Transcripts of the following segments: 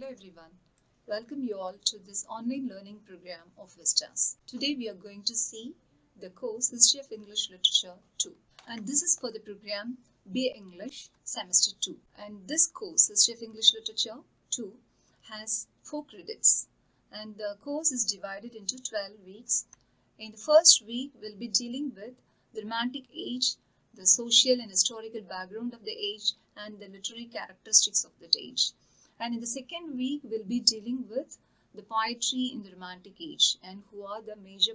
Hello everyone. Welcome you all to this online learning program of Vistas. Today we are going to see the course History of English Literature 2. And this is for the program BA English Semester 2. And this course History of English Literature 2 has 4 credits. And the course is divided into 12 weeks. In the first week we'll be dealing with the Romantic Age, the social and historical background of the age and the literary characteristics of that age. And in the second week, we'll be dealing with the poetry in the Romantic Age and who are the major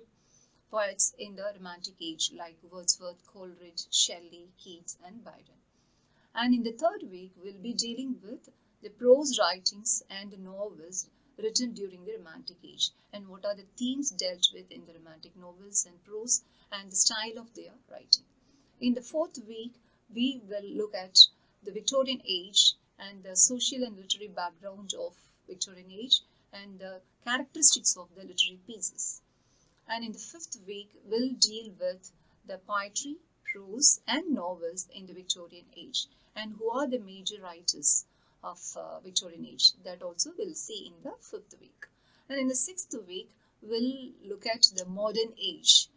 poets in the Romantic Age like Wordsworth, Coleridge, Shelley, Keats and Byron. And in the third week, we'll be dealing with the prose writings and the novels written during the Romantic Age and what are the themes dealt with in the Romantic novels and prose and the style of their writing. In the fourth week, we will look at the Victorian Age and the social and literary background of Victorian Age and the characteristics of the literary pieces. And in the fifth week, we'll deal with the poetry, prose and novels in the Victorian Age and who are the major writers of Victorian Age. That also we'll see in the fifth week. And in the sixth week, we'll look at the modern age,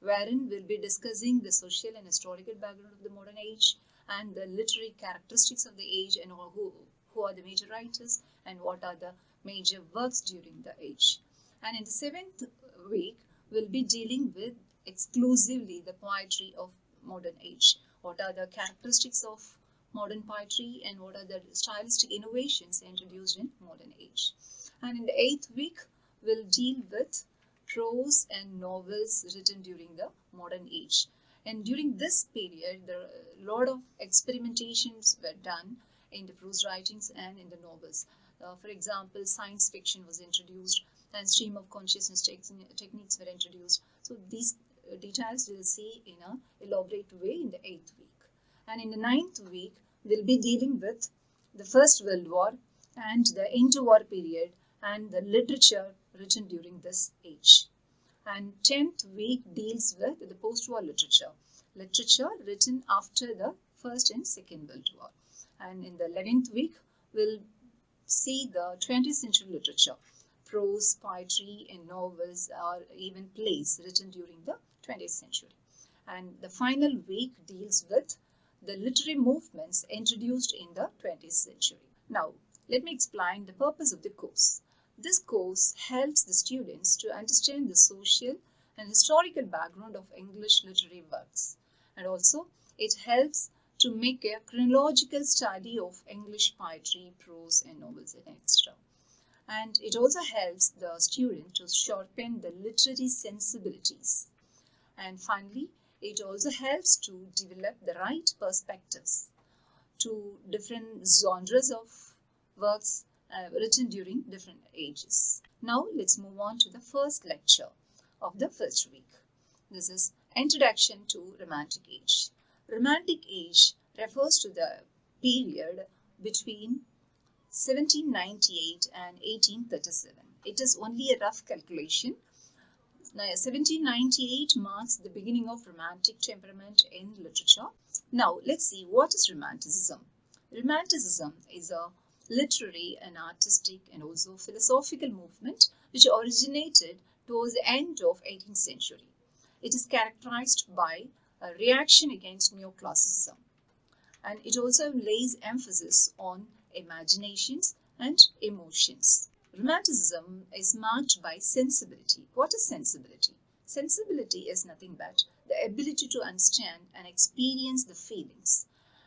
wherein we'll be discussing the social and historical background of the modern age and the literary characteristics of the age and who are the major writers and what are the major works during the age. And in the seventh week, we'll be dealing with exclusively the poetry of modern age. What are the characteristics of modern poetry and what are the stylistic innovations introduced in modern age. And in the eighth week, we'll deal with prose and novels written during the modern age. And during this period, there a lot of experimentations were done in the prose writings and in the novels. For example, science fiction was introduced and stream of consciousness techniques were introduced. So these details we'll see in an elaborate way in the 8th week. And in the 9th week, we'll be dealing with the First World War and the interwar period and the literature written during this age. And 10th week deals with the post-war literature written after the First and Second World War. And in the 11th week, we'll see the 20th century literature, prose, poetry and novels or even plays written during the 20th century. And the final week deals with the literary movements introduced in the 20th century. Now, let me explain the purpose of the course. This course helps the students to understand the social and historical background of English literary works. And also, it helps to make a chronological study of English poetry, prose and novels and etc. And it also helps the student to sharpen the literary sensibilities. And finally, it also helps to develop the right perspectives to different genres of works written during different ages. Now let's move on to the first lecture of the first week. This is Introduction to Romantic Age. Romantic Age refers to the period between 1798 and 1837. It is only a rough calculation. Now, 1798 marks the beginning of Romantic temperament in literature. Now let's see what is Romanticism. Romanticism is a literary and artistic and also philosophical movement which originated towards the end of 18th century. It is characterized by a reaction against neoclassicism and it also lays emphasis on imaginations and emotions. Romanticism is marked by sensibility. What is sensibility? Sensibility is nothing but the ability to understand and experience the feelings.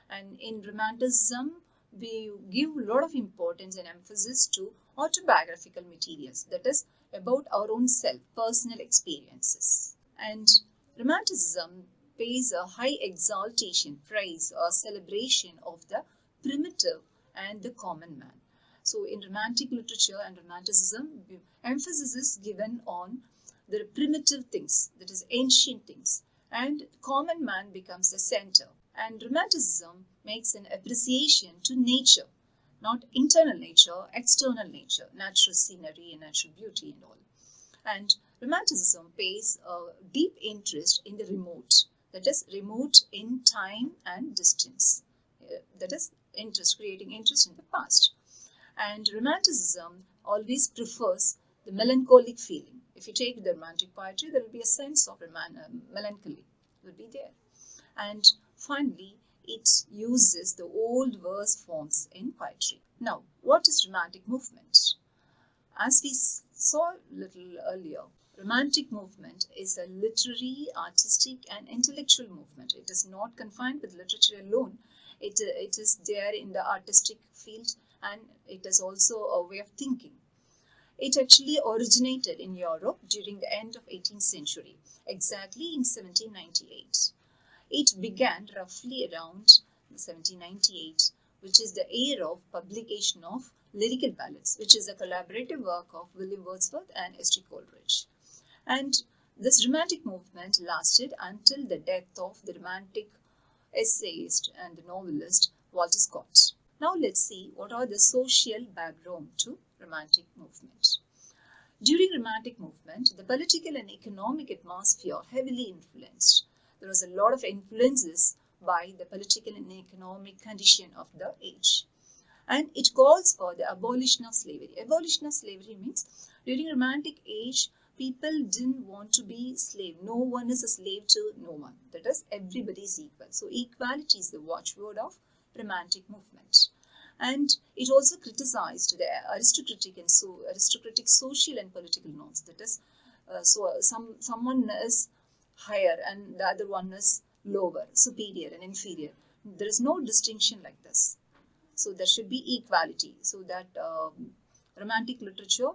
And in Romanticism, we give a lot of importance and emphasis to autobiographical materials, that is about our own self, personal experiences. And Romanticism pays a high exaltation, praise or celebration of the primitive and the common man. So in Romantic literature and Romanticism, emphasis is given on the primitive things, that is ancient things, and common man becomes the center. And Romanticism makes an appreciation to nature, not internal nature, external nature, natural scenery and natural beauty and all. And Romanticism pays a deep interest in the remote, that is remote in time and distance, that is creating interest in the past. And Romanticism always prefers the melancholic feeling. If you take the Romantic poetry, there will be a sense of melancholy will be there. And finally, it uses the old verse forms in poetry. Now, what is Romantic movement? As we saw a little earlier, Romantic movement is a literary, artistic, and intellectual movement. It is not confined with literature alone. It is there in the artistic field, and it is also a way of thinking. It actually originated in Europe during the end of 18th century, exactly in 1798. It began roughly around 1798, which is the year of publication of Lyrical Ballads, which is a collaborative work of William Wordsworth and S.G. Coleridge. And this Romantic movement lasted until the death of the Romantic essayist and the novelist Walter Scott. Now let's see what are the social background to Romantic movement. During Romantic movement, the political and economic atmosphere heavily influenced. There was a lot of influences by the political and economic condition of the age. And it calls for the abolition of slavery. Abolition of slavery means during Romantic age, people didn't want to be slave. No one is a slave to no one. That is, everybody is equal. So equality is the watchword of Romantic movement. And it also criticized the aristocratic social and political norms. That is, someone is higher and the other one is lower, superior and inferior. There is no distinction like this. So there should be equality. So that Romantic literature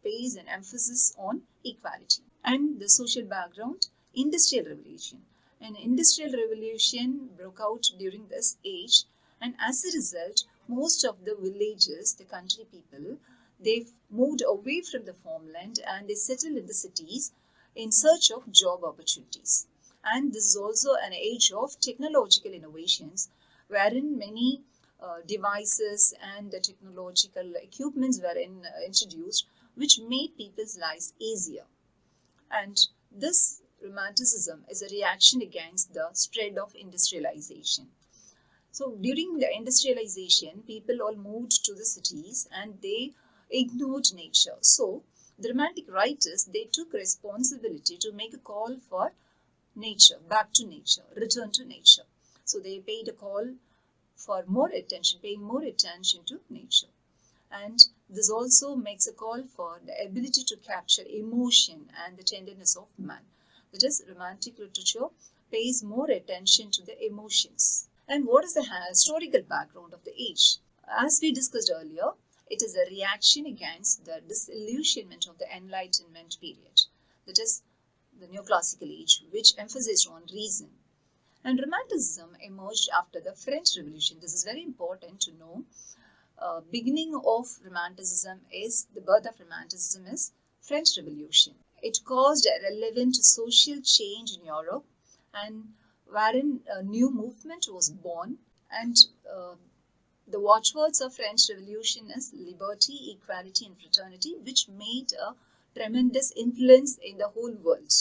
pays an emphasis on equality. And the social background, Industrial Revolution. An Industrial Revolution broke out during this age, and as a result, most of the villages, the country people, they moved away from the farmland and they settled in the cities in search of job opportunities. And this is also an age of technological innovations, wherein many devices and the technological equipments were introduced, which made people's lives easier. And this Romanticism is a reaction against the spread of industrialization. So during the industrialization, people all moved to the cities and they ignored nature. So the Romantic writers, they took responsibility to make a call for nature, back to nature, return to nature. So they paid a call for more attention, paying more attention to nature. And this also makes a call for the ability to capture emotion and the tenderness of man. That is, Romantic literature pays more attention to the emotions. And what is the historical background of the age? As we discussed earlier, it is a reaction against the disillusionment of the Enlightenment period. That is, the Neoclassical age, which emphasized on reason. And Romanticism emerged after the French Revolution. This is very important to know. Beginning of Romanticism is, the birth of Romanticism is French Revolution. It caused a relevant social change in Europe, and wherein a new movement was born, and the watchwords of French Revolution is liberty, equality and fraternity, which made a tremendous influence in the whole world.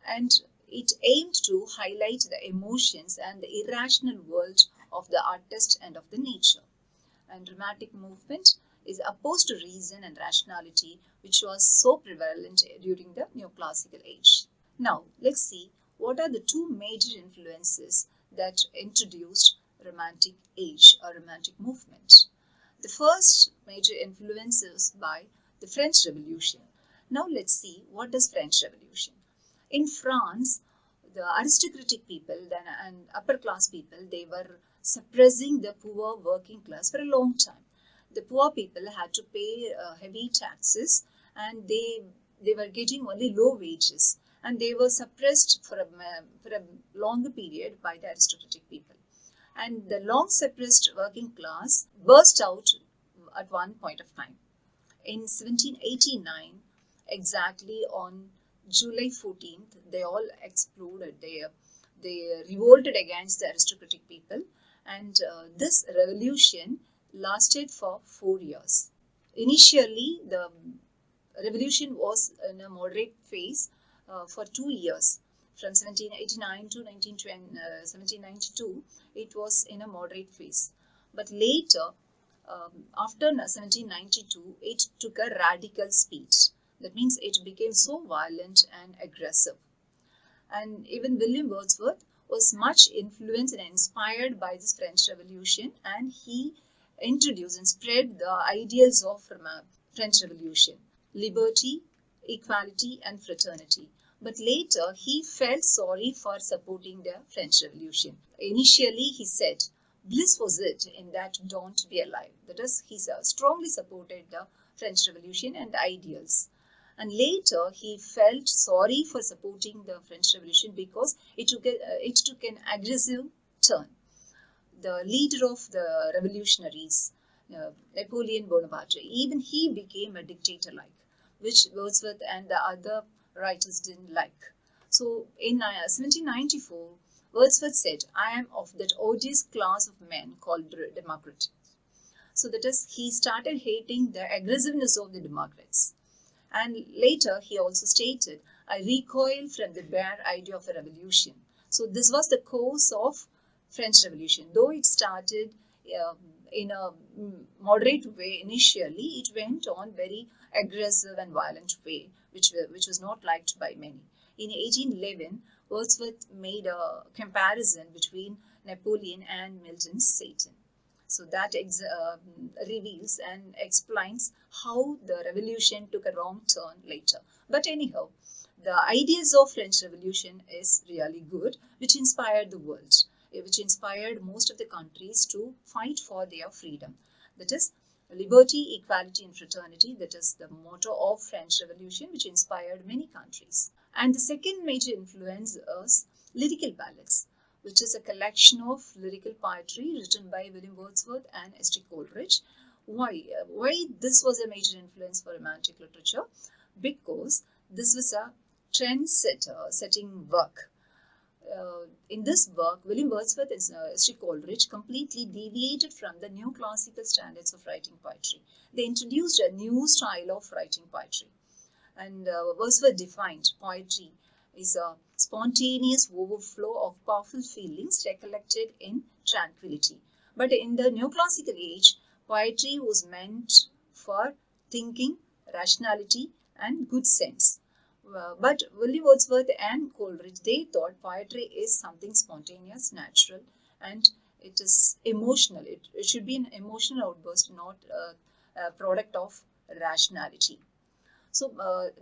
And it aimed to highlight the emotions and the irrational world of the artist and of the nature. And Romantic movement is opposed to reason and rationality, which was so prevalent during the Neoclassical age. Now, let's see what are the two major influences that introduced Romantic age or Romantic movement. The first major influence is by the French Revolution. Now, let's see what is French Revolution. In France, the aristocratic people and upper class people, they were suppressing the poor working class for a long time. The poor people had to pay heavy taxes, and they were getting only low wages, and they were suppressed for a longer period by the aristocratic people. And the long suppressed working class burst out at one point of time. In 1789, exactly on July 14th, they all exploded. They revolted against the aristocratic people, and this revolution lasted for 4 years. Initially, the revolution was in a moderate phase for 2 years. From 1789 to 1792, it was in a moderate phase. But later, after 1792, it took a radical speed. That means it became so violent and aggressive. And even William Wordsworth was much influenced and inspired by this French Revolution, and he introduced and spread the ideals of French Revolution: liberty, equality, and fraternity. But later, he felt sorry for supporting the French Revolution. Initially, he said, bliss was it in that dawn to be alive. That is, he strongly supported the French Revolution and ideals. And later, he felt sorry for supporting the French Revolution because it took an aggressive turn. The leader of the revolutionaries, Napoleon Bonaparte, even he became a dictator-like, which Wordsworth and the other writers didn't like. So in 1794, Wordsworth said, I am of that odious class of men called Democrats. So that is, he started hating the aggressiveness of the Democrats. And later, he also stated, I recoil from the bare idea of a revolution. So this was the cause of French Revolution. Though it started in a moderate way initially, it went on very aggressive and violent way, which was not liked by many. In 1811, Wordsworth made a comparison between Napoleon and Milton's Satan. So that reveals and explains how the revolution took a wrong turn later. But anyhow, the ideas of French Revolution is really good, which inspired the world, which inspired most of the countries to fight for their freedom. That is, liberty, equality, and fraternity. That is the motto of French Revolution, which inspired many countries. And the second major influence is lyrical ballads, which is a collection of lyrical poetry written by William Wordsworth and S.T. Coleridge. Why this was a major influence for Romantic literature? Because this was a trend-setting work. In this work, William Wordsworth and S.T. Coleridge completely deviated from the new classical standards of writing poetry. They introduced a new style of writing poetry. And Wordsworth defined poetry is a spontaneous overflow of powerful feelings recollected in tranquility. But in the neoclassical age, poetry was meant for thinking, rationality, and good sense. But William Wordsworth and Coleridge, they thought poetry is something spontaneous, natural, and it is emotional. It should be an emotional outburst, not a product of rationality. So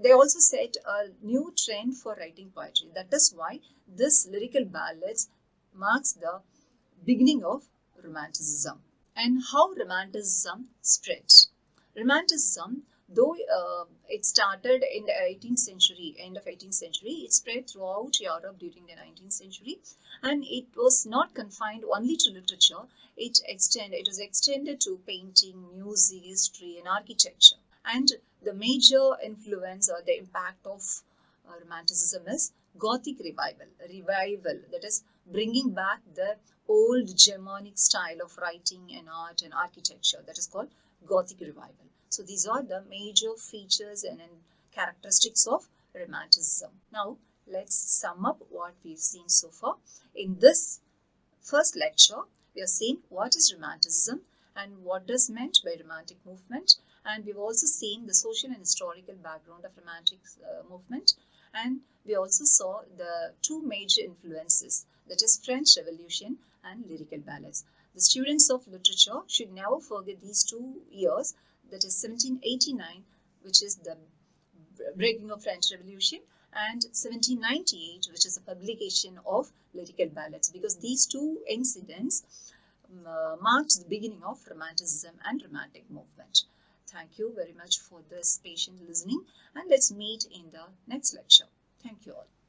they also set a new trend for writing poetry. That is why this lyrical ballads marks the beginning of Romanticism. And how Romanticism spread. Romanticism, though it started in the 18th century, end of 18th century, it spread throughout Europe during the 19th century, and it was not confined only to literature. It was extended to painting, music, history, and architecture. And the major influence or the impact of Romanticism is Gothic revival, that is bringing back the old Germanic style of writing and art and architecture, that is called Gothic revival. So these are the major features and characteristics of Romanticism. Now let's sum up what we've seen so far. In this first lecture, we have seen what is Romanticism and what is meant by Romantic movement, and we've also seen the social and historical background of Romantic movement, and we also saw the two major influences, that is French Revolution and lyrical ballads. The students of literature should never forget these 2 years, that is 1789, which is the breaking of French Revolution, and 1798, which is the publication of lyrical ballads, because these two incidents marked the beginning of Romanticism and Romantic movement. Thank you very much for this patient listening, and let's meet in the next lecture. Thank you all.